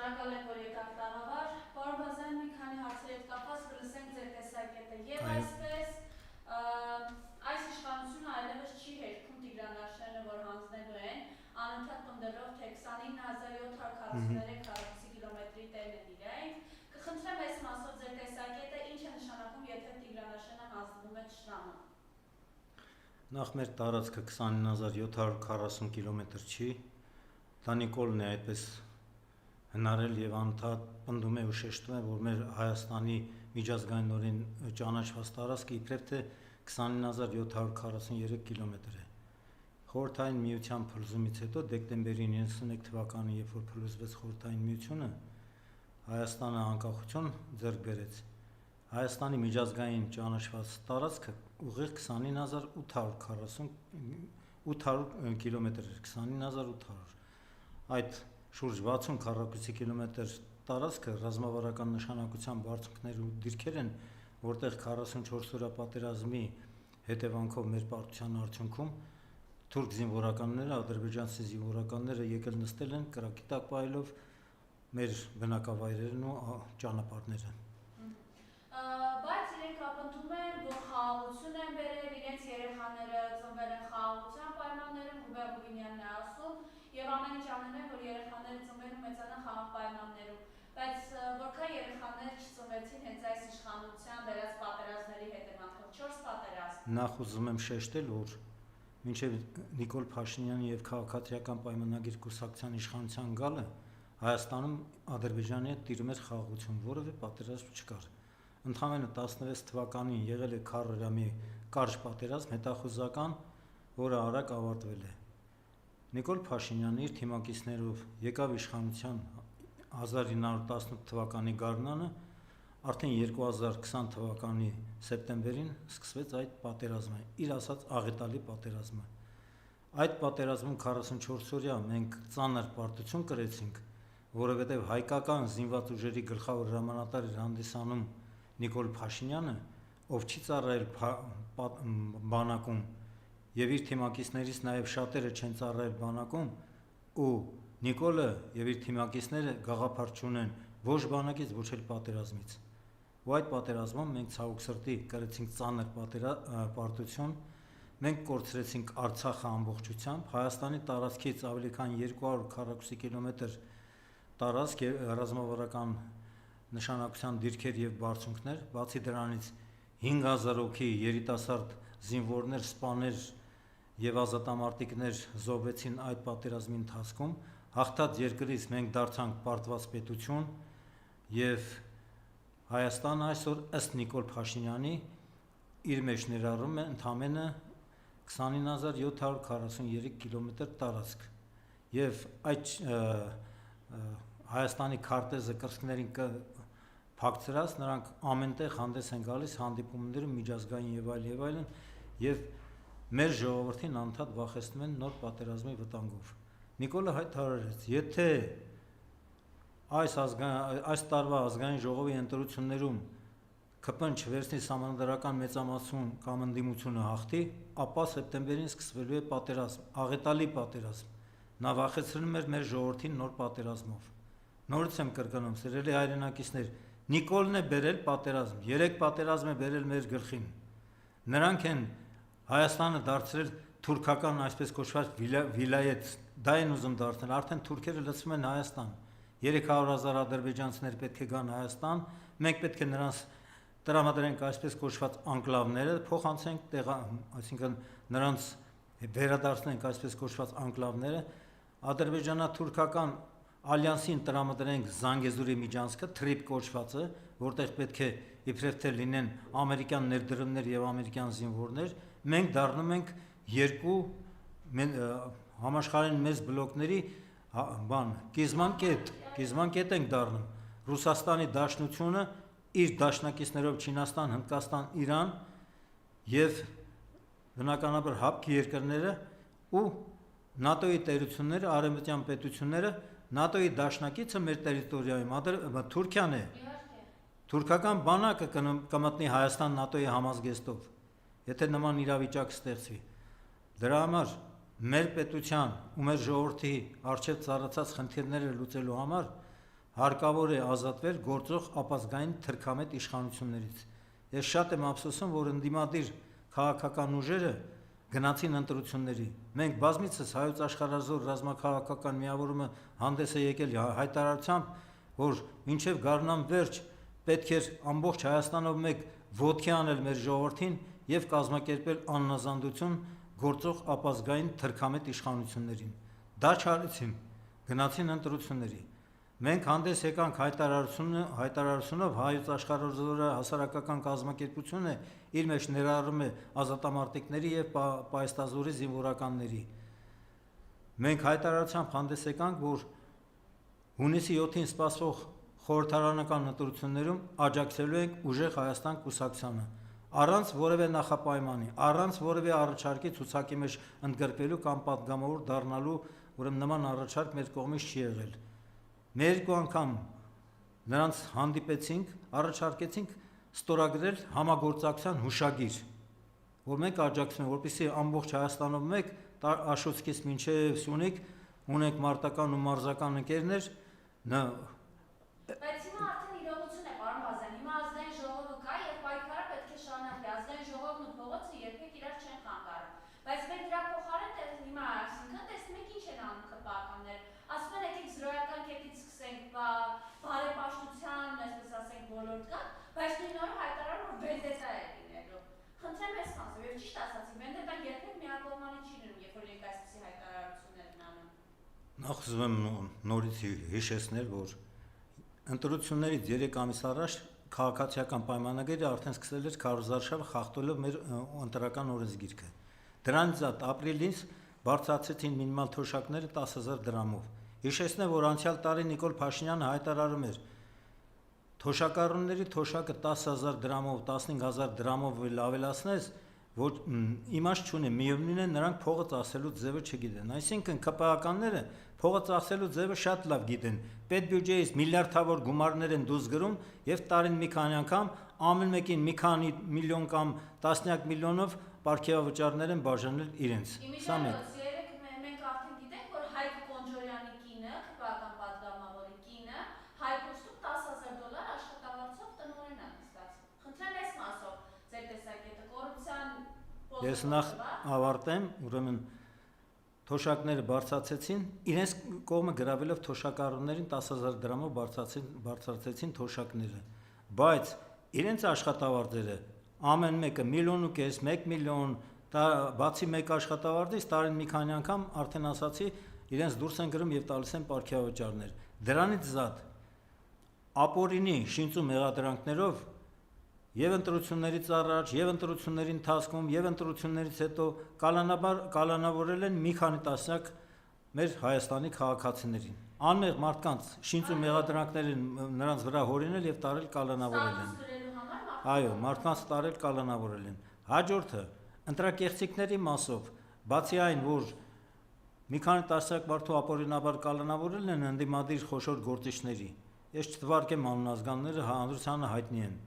Շնորհակալ եմ, որ եկաք տաղավար։ Պարոն Բազարյան, մի քանի հարցերի հետ կապված կլսենք ձեր տեսակետը։ Եվ այսպես, այս իշխանությունը այլևս չի հերքում Տիգրան Աշենը, որ հանձնելու են, անընդհատ պնդելով, թե 29743 քառակուսի կիլոմետրի տերն են իրենք։ Կխնդրեմ այս մասով ձեր տեսակետը, ինչ է նշանակում, եթե Տիգրան Աշենը հանձնվում է թշնամուն։ Նախ մեր տարածքը 29740 կիլոմետր չի, դա Նիկոլն է այդպես հնարել եւ անդադ պնդում է ու շեշտում է, որ մեր Հայաստանի միջազգայինորեն ճանաչված տարածքը իբրև թե 29743 կիլոմետր է։ Խորհրդային միության փլուզումից հետո դեկտեմբերի 91 թվականին, երբ որ փլուզվեց Խորհրդային միությունը, Հայաստանը անկախություն ձեռք բերեց։ Հայաստանի միջազգային ճանաչված տարածքը ուղիղ 29840 կիլոմետր էր, 29800։ Այդ շուրջ 60 քառակուսի կիլոմետր տարածքը ռազմավարական նշանակության բարձունքներ ու դիրքեր են, որտեղ 44 օրյա պատերազմի հետևանքով մեր պարտության արդյունքում թուրք զինվորականները, ադրբեջանցի զինվորականները եկել նստել են կրակի տակ պահելով մեր բնակավայրերն ու ճանապարհները։ Բայց իրենք ապնդում են, որ խաղաղություն են բերել, իրենց երեխաները ծնվել են խաղաղության պայմաններում, Ռուբեն Ռուբինյանն է ասում, եւ ամեն ինչ անում են, որ երեխաները ծնվեն ու մեծանան խաղաղ պայմաններում։ Բայց որքան երեխաներ չծնվեցին հենց այս իշխանության բերած պատերազմների հետևանքով, 4 պատերազմ։ Նախ ուզում եմ շեշտել, որ մինչև Նիկոլ Փաշինյանի եւ քաղաքացիական պայմանագիր կուսակցության իշխանության գալը Հայաստանում Ադրբեջանի հետ տիրում էր խաղաղություն, որևէ պատերազմ չկար։ Ընդհանրապես 16 թվականին եղել է քարորյա կարճ պատերազմ հետախուզական, որը արագ ավարտվել է։ Նիկոլ Փաշինյանը իր թիմակիցներով եկավ իշխանության 1918 թվականի գարնանը, արդեն 2020 թվականի սեպտեմբերին սկսվեց այդ պատերազմը, իր ասած աղետալի պատերազմը։ Այդ պատերազմում 44 օրյա մենք ծանր պարտություն կրեցինք, որովհետև հայկական զինված ուժերի գլխավոր հրամանատար էր հանդիսանում Նիկոլ Փաշինյանը, ով չի ծառայել բանակում եւ իր թիմակիցներից նաեւ շատերը չեն ծառայել բանակում, ու Նիկոլը եւ իր թիմակիցները գաղափար չունեն ոչ բանակից, ոչ էլ պատերազմից։ Ու այդ պատերազմում մենք ցավոք սրտի կրեցինք ծանր պարտություն, մենք կորցրեցինք Արցախը ամբողջությամբ, Հայաստանի տարածքից ավելի քան 200 քառակուսի կիլոմետր տարածք եւ ռազմավարական նշանակության դիրքեր եւ բարձունքներ, բացի դրանից 5000 հոգի երիտասարդ զինվորներ, սպաներ եւ ազատամարտիկներ զոհվեցին այդ պատերազմի ընթացքում, հաղթած երկրից մենք դարձանք պարտված պետություն եւ Հայաստանը այսօր ըստ Նիկոլ Փաշինյանի իր մեջ ներառում է ընդամենը 29743 կիլոմետր տարածք եւ այդ Հայաստանի քարտեզը կրծքներին փակցրած նրանք ամենտեղ հանդես են գալիս հանդիպումներում միջազգային եւ այլն եւ մեր ժողովրդին անդադ վախեցնում են նոր պատերազմի վտանգով։ Նիկոլը հայտարարեց, եթե այս տարվա ազգային ժողովի ընտրություններում ԿՊ-ն չվերցնի սահմանադրական մեծամասնություն կամ ընդդիմությունը հաղթի, ապա սեպտեմբերին սկսվելու է պատերազմ, աղետալի պատերազմ։ Նա վախեցնում էր մեր ժողովրդին նոր պատերազմով։ Նորից եմ կրկնում, սիրելի հայրենակիցներ, Նիկոլն է բերել պատերազմ, 3 պատերազմ է բերել մեր գլխին։ Նրանք են Հայաստանը դարձրել թուրքական, այսպես կոչված վիլայետ, դա են ուզում դարձնել, արդեն թուրքերը լցվում են Հայաստան։ 300,000 ադրբեջանցիներ պետք է գան Հայաստան, մենք պետք է նրանց տրամադրենք այսպես կոչված անկլավները, փոխանցենք այսինքն նրանց վերադարձնենք այսպես կոչված անկլավները, ադրբեջանա-թուրքական ալյանսին տրամադրենք Զանգեզուրի միջանցքը, թրիպ կոչվածը, որտեղ պետք է իբրև թե լինեն ամերիկյան ներդրումներ եւ ամերիկյան զինվորներ, մենք դառնում ենք երկու համաշխարհային մեծ բլոկների կիզման կետ ենք դառնում։ Ռուսաստանի Դաշնությունը իր դաշնակիցներով Չինաստան, Հնդկաստան, Իրան եւ բնականաբար հապկի երկրները ու ՆԱՏՕ-ի տերությունները, արևմտյան պետությունները, ՆԱՏՕ-ի դաշնակիցը մեր տերիտորիայում Թուրքիան է։ Թուրքական բանակը կմտնի Հայաստան ՆԱՏՕ-ի համազգեստով, եթե նման իրավիճակ ստեղծվի։ Դրա համար մեր պետության ու մեր ժողովրդի առջև ծառացած խնդիրները լուծելու համար հարկավոր է ազատվել գործող ապազգային թրքամետ իշխանություններից։ Ես շատ եմ ափսոսում, որ ընդդիմադիր քաղաքական ուժերը գնացին ընտրությունների։ Մենք բազմիցս հայոց աշխարհազոր ռազմաքաղաքական միավորումը հանդես է եկել հայտարարությամբ, որ մինչև գարնան վերջ պետք էր ամբողջ Հայաստանով մեկ ոտքի անել մեր ժողովրդին եւ կազմակերպել աննազանդություն գործող ապազգային թրքամետ իշխանություններին։ Դա չարեցին, գնացին ընտրությունների։ Մենք հանդես եկանք հայտարարությունով հայոց աշխարհազորը հասարակական կազմակերպությունը իր մեջ ներառում է ազատամարտիկների եւ պայստազորի զինվորականների։ Մենք հայտարարությամբ հանդես եկանք, որ հունիսի 7-ին սպասվող խորհրդարանական ընտրություններում աջակցելու ենք ուժեղ Հայաստան կուսակցությանը, առանց որևէ նախապայմանի, առանց որևէ առաջարկի ցուցակի մեջ ընդգրկվելու կամ պատգամավոր դառնալու, ուրեմն նման առաջարկ մեր կողմից չի եղել։ Մեր երկու անգամ նրանց հանդիպեցինք, առաջարկեցինք ստորագրել համագործակցության հուշագիր, որ մենք աջակցենք, որպեսզի ամբողջ Հայաստանով մեկ Աշոտскից մինչև Սյունիք ունենք մարտական ու մարզական ընկերներ, Բայց հիմա արդեն իրողություն է, պարոն Բազյան, հիմա ազգային ժողովը կա եւ պայքարը պետք է շարունակվի, ազգային ժողովն ու փողոցը երբեք իրար չեն խանգարում։ Բայց մենք դրա փոխարեն հիմա այսինքն տեսնում եք ինչ են անում ԿՊԱ-ականներ, ասում են եկեք զրոյական կետից սկսենք, բարեպաշտության, այսպես ասենք, ոլորտ կա, բայց նույն օրը հայտարարում որ վենդետա է լինելու։ Խնդրեմ ես ասեմ, եւ ճիշտ ասացի, վենդետան երբեք միակողմանի չի լինում, երբ որ իրենք այսպիսի հայտարարություններ են անում։ Նախ ուզում եմ նորից հիշեցնել, որ ընտրություններից 3 ամիս առաջ քաղաքացիական պայմանագիրը արդեն սկսել էր քարոզարշավը խախտելով մեր ընտրական օրենսգիրքը։ Դրանից զատ ապրիլից բարձրացրեցին մինիմալ թոշակները 10,000 դրամով։ Հիշեցնեմ, որ անցյալ տարի Նիկոլ Փաշինյանը հայտարարում էր թոշակառուների թոշակը 10,000 դրամով, 15,000 դրամով ավելացնես, որ իմաստ չունի, միևնույն է նրանք փողը ծախսելու ձևը չգիտեն։ Այսինքն ԿՊԱ-ականները փողը ծախսելու ձևը շատ լավ գիտեն։ Պետբյուջեից միլիարդավոր գումարներ են դուրս գրում եւ տարին մի քանի անգամ ամեն մեկին մի քանի միլիոն կամ տասնյակ միլիոնով պարգևավճարներ են բաժանել իրենց։ Սա մեկ։ Մենք արդեն գիտենք, որ Հայկ Կոնջորյանի կինը, ԿՊԱ-ական պատգամավորի կինը, Հայկոստում $10,000 աշխատավարձով տնօրեն է նստած։ Խնդրեմ այս մասով ձեր տեսակետը կոռուպցիան Ես նախ ավարտեմ, ուրեմն թոշակները բարձրացեցին, իրենց կողմը գրավելով թոշակառուներին 10,000 դրամով բարձրացեցին թոշակները, բայց իրենց աշխատավարձերը ամեն մեկը 1,5 միլիոն, 1 միլիոն, բացի մեկ աշխատավարձից տարին մի քանի անգամ արդեն ասացի, իրենց դուրս են գրում եւ տալիս են պարգևավճարներ։ Դրանից զատ ապօրինի շինծու մեղադրանքներով եւ ընտրություններից առաջ, եւ ընտրությունների ընթացքում, եւ ընտրություններից հետո կալանավորել են մի քանի տասնյակ մեր Հայաստանի քաղաքացիներին։ Անմեղ մարդկանց շինծու մեղադրանքներին նրանց վրա հորինել եւ տարել կալանավորել են։ Այո, մարդկանց տարել կալանավորել են։ Հաջորդը ընտրակեղծիքների մասով, բացի այն, որ մի քանի տասնյակ մարդու ապօրինաբար կալանավորել են ընդդիմադիր խոշոր գործիչների, ես չթվարկեմ անունազգանները հանրությանը հայտնի են։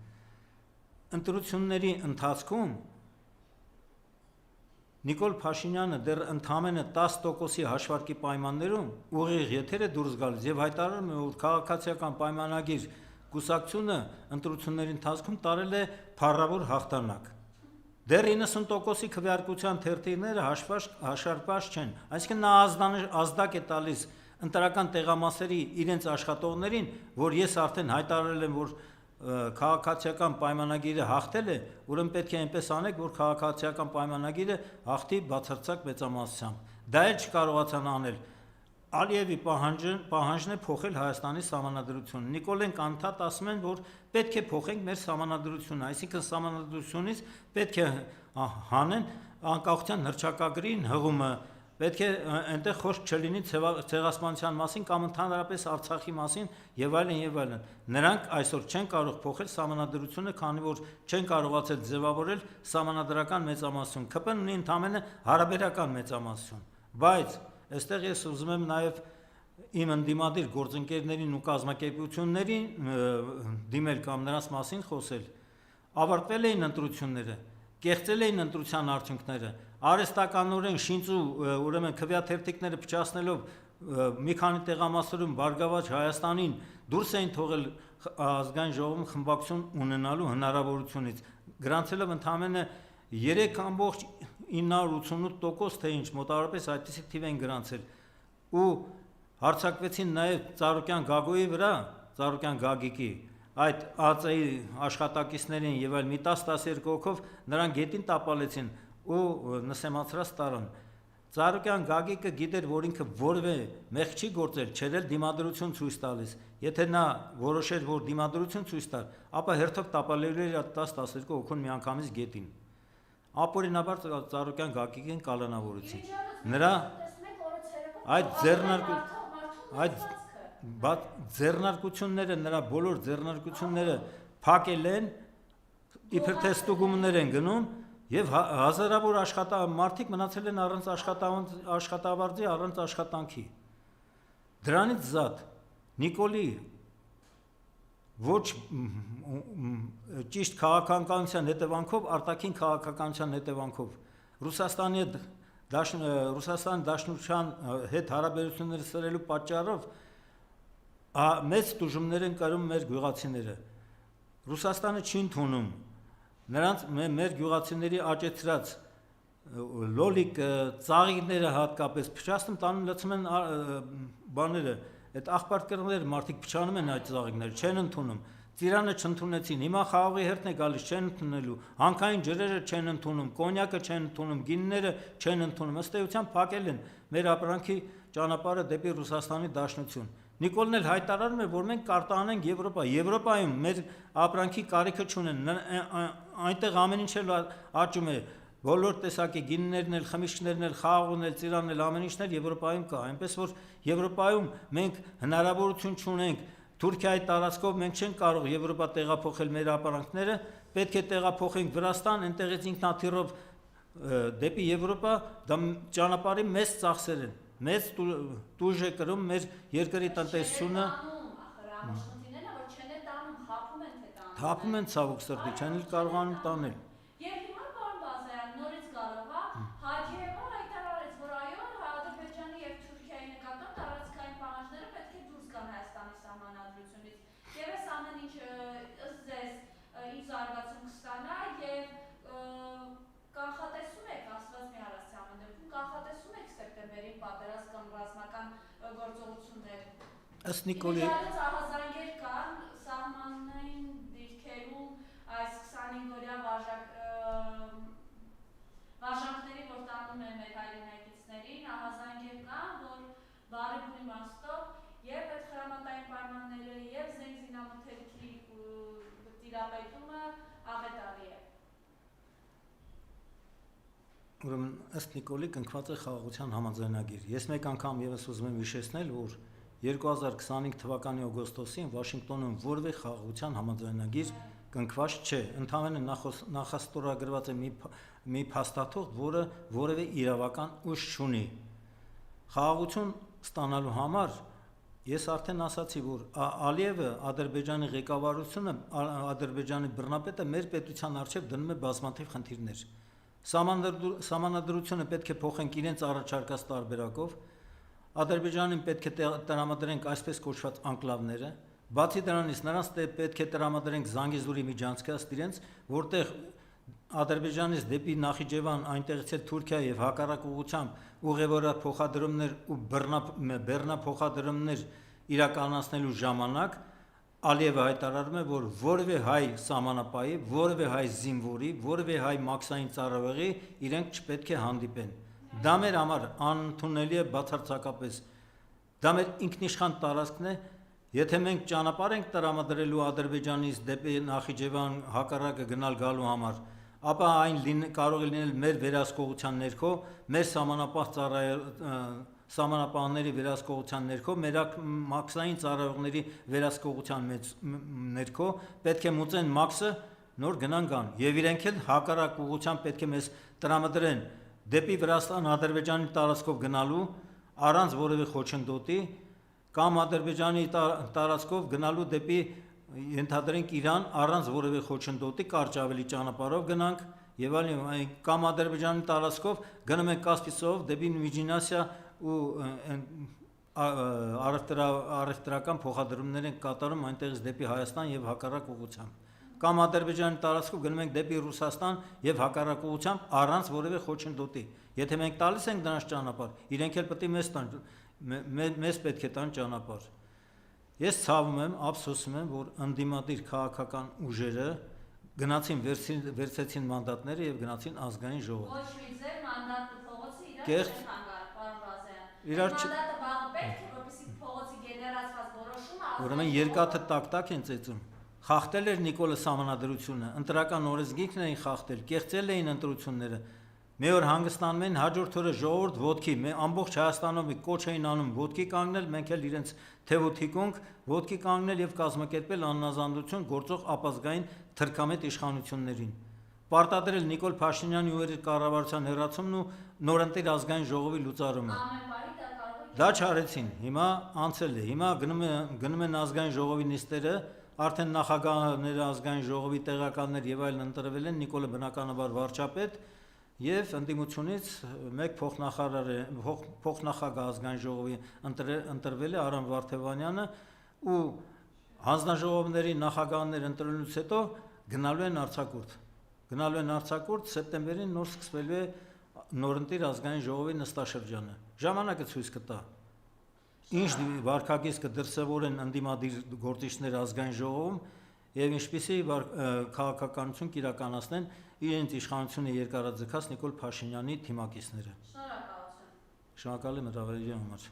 Ընտրությունների ընթացքում Նիկոլ Փաշինյանը դեռ ընդամենը 10%-ի հաշվարկի պայմաններում ուղիղ եթեր է դուրս գալիս եւ հայտարարում է, որ քաղաքացիական պայմանագիր կուսակցությունը ընտրությունների ընթացքում տարել է փառավոր հաղթանակ։ Դեռ 90%-ի քվեարկության թերթիկները հաշվարկված չեն, այսինքն նա ազդակ է տալիս ընտրական տեղամասերի իրենց աշխատողներին, որ ես արդեն հայտարարել եմ, որ քաղաքացիական պայմանագիրը հաղթել է, ուրեմն պետք է այնպես անեք, որ քաղաքացիական պայմանագիրը հաղթի բացարձակ մեծամասնությամբ։ Դա էլ չկարողացան անել։ Ալիևի պահանջն է փոխել Հայաստանի սահմանադրությունը։ Նիկոլենք անդադ ասում են, որ պետք է փոխենք մեր սահմանադրությունը, այսինքն սահմանադրությունից պետք է հանեն անկախության հռչակագրին հղումը, պետք է այնտեղ խոսք չլինի ցեղասպանության մասին կամ ընդհանրապես Արցախի մասին եւ այլն եւ այլն։ Նրանք այսօր չեն կարող փոխել սահմանադրությունը, քանի որ չեն կարողացել ձևավորել սահմանադրական մեծամասնություն։ ԿՊ-ն ունի ընդամենը հարաբերական մեծամասնություն, բայց այստեղ ես ուզում եմ նաեւ իմ ընդդիմադիր գործընկերներին ու կազմակերպություններին դիմել կամ նրանց մասին խոսել։ Ավարտվել էին ընտրությունները, կեղծել էին ընտրության արդյունքները, արհեստականորեն շինծու ուրեմն քվեաթերթիկները փչացնելով մի քանի տեղամասերում Բարգավաճ Հայաստանին դուրս էին թողել ազգային ժողովում խմբակցություն ունենալու հնարավորությունից, գրանցելով ընդամենը 3.988% թե ինչ մոտավորապես այդպիսի թիվ են գրանցել ու հարձակվեցին նաև Ծառուկյան Գագոյի վրա, Ծառուկյան Գագիկի այդ ԱԾ-ի աշխատակիցներին եւ այլ մի 10-12 հոգով նրան գետին տապալեցին ու նսեմացրած տարան։ Ծառուկյան Գագիկը գիտեր, որ ինքը որևէ մեղք չի գործել, չէր էլ դիմադրություն ցույց տալիս։ Եթե նա որոշեր, որ դիմադրություն ցույց տար, ապա հերթով տապալելու էր 10-12 հոգուն միանգամից գետին։ Ապօրինաբար Ծառուկյան Գագիկին կալանավորեցին։ Նրա այդ ձեռնարկությունները, նրա բոլոր ձեռնարկությունները փակել են, իբր թե ստուգումներ են գնում եւ հազարավոր մարդիկ մնացել են առանց աշխատավարձի, առանց աշխատանքի։ Դրանից զատ Նիկոլի ոչ ճիշտ քաղաքականության հետևանքով, արտաքին քաղաքականության հետևանքով Ռուսաստանի Դաշնության հետ հարաբերությունները սրելու պատճառով մեծ տուժումներ են կրում մեր գյուղացիները։ Ռուսաստանը չի ընդունում նրանց մեր գյուղացիների աճեցրած լոլիկ ծաղիկները հատկապես փչացնում տանում լցում են բաները, այդ աղբարկերները մարդիկ փչանում են այդ ծաղիկները, չեն ընդունում։ Ծիրանը չընդունեցին, հիմա խաղողի հերթն է գալիս, չեն ընդունելու, հանքային ջրերը չեն ընդունում, կոնյակը չեն ընդունում, գինները չեն ընդունում, ըստ էության փակել են մեր ապրանքի ճանապարհը դեպի Ռուսաստանի Դաշնություն։ Նիկոլն էլ հայտարարում է, որ մենք կարտահանենք Եվրոպա, Եվրոպայում մեր ապրանքի կարիքը չունեն, այնտեղ ամեն ինչ էլ աճում է, բոլոր տեսակի գիններն էլ, խմիչքներն էլ, խաղողն էլ, ծիրանն էլ, ամեն ինչն էլ Եվրոպայում կա, այնպես որ Եվրոպայում մենք հնարավորություն չունենք, Թուրքիայի տարածքով մենք չենք կարող Եվրոպա տեղափոխել մեր ապրանքները, պետք է տեղափոխենք Վրաստան, այնտեղից ինքնաթիռով դեպի Եվրոպա, դա ճանապարհի մեծ ծախսեր են, մեծ տուժ է կրում մեր երկրի տնտեսությունը։ Թափում են ցավոք սրտի, չեն էլ կարողանում տանել։ Եվ հիմա պարոն Բազարյան նորից գալով Հաջիևը հայտարարեց, որ այո, Ադրբեջանի եւ Թուրքիայի նկատմամբ տարածքային պահանջները պետք է դուրս գան Հայաստանի սահմանադրությունից։ Եվ այս ամեն ինչ ըստ ձեզ ինչ զարգացում կստանա եւ կանխատեսում եք, ասված մի հարցի ամեն դեպքում կանխատեսում եք սեպտեմբերին պատերազմ կամ ռազմական գործողություններ։ Ըստ Նիկոլի ահազանգեր կան սահմանային դիրքերում այս 25-օրյա վարժանքների, որ տանում են մեր հայրենակիցներին, ահազանգեր կան, որ բարի իմաստով եւ այդ խրամատային պայմանները եւ զենզինամթերքի տիրապետումը աղետալի է։ Ուրեմն ըստ Նիկոլի կնքված է խաղաղության համաձայնագիր։ Ես մեկ անգամ եւս ուզում եմ հիշեցնել, որ 2025 թվականի օգոստոսին Վաշինգտոնում որևէ խաղաղության համաձայնագիր կնքված չէ, ընդհանրապես նախաստորագրված է մի փաստաթուղթ, որը որևէ իրավական ուժ չունի։ Խաղաղություն ստանալու համար ես արդեն ասացի, որ Ալիևը, Ադրբեջանի ղեկավարությունը, Ադրբեջանի բռնապետը մեր պետության առջև դնում է բազմաթիվ խնդիրներ։ Սահմանադրությունը պետք է փոխենք իրենց առաջարկած տարբերակով, Ադրբեջանին պետք է տրամադրենք այսպես կոչված անկլավները, բացի դրանից նրանց պետք է տրամադրենք Զանգեզուրի միջանցքը ըստ իրենց, որտեղ Ադրբեջանից դեպի Նախիջևան, այնտեղից էլ Թուրքիա եւ հակառակ ուղղությամբ ուղևորած փոխադրումներ ու բեռնափոխադրումներ իրականացնելու ժամանակ Ալիևը հայտարարում է, որ որևէ հայ սահմանապահի, որևէ հայ զինվորի, որևէ հայ մաքսային ծառայողի իրենք չպետք է հանդիպեն։ Դա մեր համար անընդունելի է բացարձակապես։ Դա մեր ինքնիշխան տարածքն է, եթե մենք ճանապարհ ենք տրամադրելու Ադրբեջանից դեպի Նախիջևան հակառակը գնալ գալու համար, ապա այն կարող է լինել մեր վերահսկողության ներքո, մեր սահմանապահների վերահսկողության ներքո, մեր մաքսային ծառայողների վերահսկողության ներքո, պետք է մուծեն մաքսը, նոր գնան գան, եւ իրենք էլ հակառակ ուղղությամբ պետք է մեզ տրամադրեն դեպի Վրաստան Ադրբեջանի տարածքով գնալու առանց որևէ խոչընդոտի կամ Ադրբեջանի տարածքով գնալու դեպի ենթադրենք Իրան առանց որևէ խոչընդոտի կարճ ավելի ճանապարհով գնանք եւ այլն կամ Ադրբեջանի տարածքով գնում ենք Կասպից ծովով դեպի Միջին Ասիա ու առևտրական փոխադրումներ են կատարում այնտեղից դեպի Հայաստան եւ հակառակ ուղղությամբ։ Կամ Ադրբեջանի տարածքով գնում ենք դեպի Ռուսաստան եւ հակառակ ուղղությամբ առանց որևէ խոչընդոտի։ Եթե մենք տալիս ենք դրանց ճանապարհ, իրենք էլ պետք է մեզ պետք է տան ճանապարհ։ Ես ցավում եմ, ափսոսում եմ, որ ընդդիմադիր քաղաքական ուժերը գնացին վերցեցին մանդատները եւ գնացին ազգային ժողով։ Ոչ մի ձեր մանդատը փողոցը իրար Կեղծ- չեն հանգար, պարոն Բազարյան։ Իրար չ- Մանդատը բաղը պետք է, որպեսզի փողոցի գեներացված որոշումը Ուրեմն երկաթը տակ են ծեծում։ Խախտել էր Նիկոլը սահմանադրությունը, ընտրական օրենսգիքն էին խախտել, կեղծել էին ընտրությունները։ Մի օր հանգստանում են, հաջորդ օրը ժողովուրդ ոտքի, ամբողջ Հայաստանում կոչ էին անում ոտքի կանգնել, մենք էլ իրենց թևոթիկունք ոտքի կանգնել եւ կազմակերպել աննազանդություն գործող ապազգային թրքամետ իշխանություններին։ Պարտադրել Նիկոլ Փաշինյանի ու իր կառավարության հերացումն ու նորընտիր ազգային ժողովի լուծարումը։ ամեն բարի դա կարող է Դա չարեցին, հիմա անցել է, հիմա գնում են ազգային ժողովի նիստերը, արդեն նախագահները ազգային ժողովի տեղականներ եւ այլն ընտրվել են, Նիկոլը բնականաբար վարչապետ եւ ընդդիմությունից մեկ փոխնախագահ ազգային ժողովի ընտրվել է Արամ Վարդևանյանը ու հանձնաժողովների նախագահներ ընտրելուց հետո գնալու են արձակուրդ սեպտեմբերին նոր սկսվելու է նորընտիր ազգային ժողովի նստաշրջանը։ Ժամանակը ցույց կտա ինչ վարկագիծ կդրսևորեն ընդդիմադիր գործիչներ ազգային ժողովում եւ ինչպիսի քաղաքականություն կիրականացնեն իրենց իշխանությունը երկարաձգած Նիկոլ Փաշինյանի թիմակիցները։ շնորհակալություն։ Շնորհակալ եմ հրավերի համար։